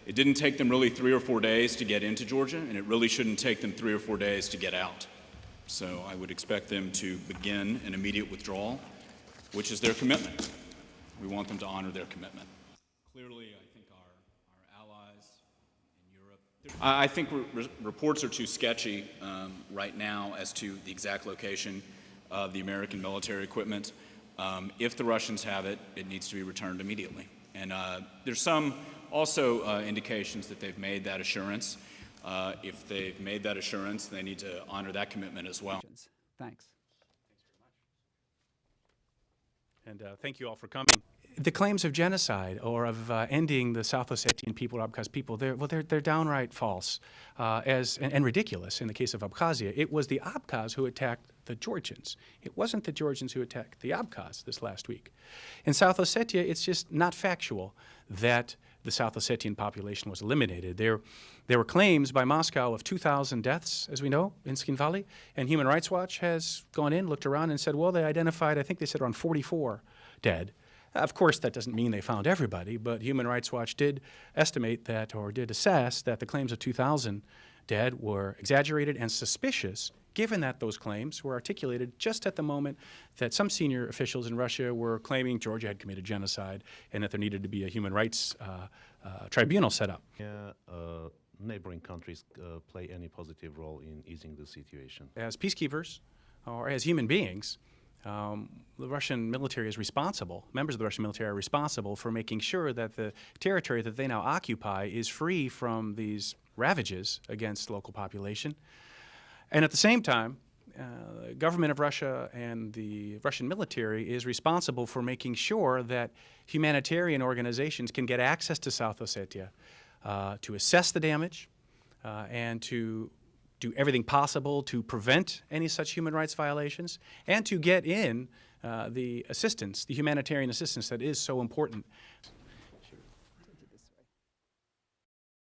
It didn't take them really 3 or 4 days to get into Georgia, and it really shouldn't take them 3 or 4 days to get out. So I would expect them to begin an immediate withdrawal, which is their commitment. We want them to honor their commitment. Clearly, I think our allies in Europe, I think reports are too sketchy right now as to the exact location of the American military equipment. If the Russians have it, it needs to be returned immediately. And there's some also indications that they've made that assurance. If they've made that assurance, they need to honor that commitment as well. Thanks. And thank you all for coming. The claims of genocide or of ending the South Ossetian people or Abkhaz people, they're downright false and ridiculous. In the case of Abkhazia, it was the Abkhaz who attacked the Georgians. It wasn't the Georgians who attacked the Abkhaz this last week. In South Ossetia, it's just not factual that the South Ossetian population was eliminated. There were claims by Moscow of 2,000 deaths, as we know, in Skin and Human Rights Watch has gone in, looked around, and said, well, they identified, I think they said around 44 dead. Of course, that doesn't mean they found everybody, but Human Rights Watch did estimate that, or did assess that the claims of 2,000 dead were exaggerated and suspicious, given that those claims were articulated just at the moment that some senior officials in Russia were claiming Georgia had committed genocide and that there needed to be a human rights tribunal set up. Neighboring countries play any positive role in easing the situation? As peacekeepers or as human beings, the Russian military is responsible, members of the Russian military are responsible for making sure that the territory that they now occupy is free from these ravages against the local population. And at the same time, the government of Russia and the Russian military is responsible for making sure that humanitarian organizations can get access to South Ossetia to assess the damage and to do everything possible to prevent any such human rights violations and to get in the assistance, the humanitarian assistance that is so important.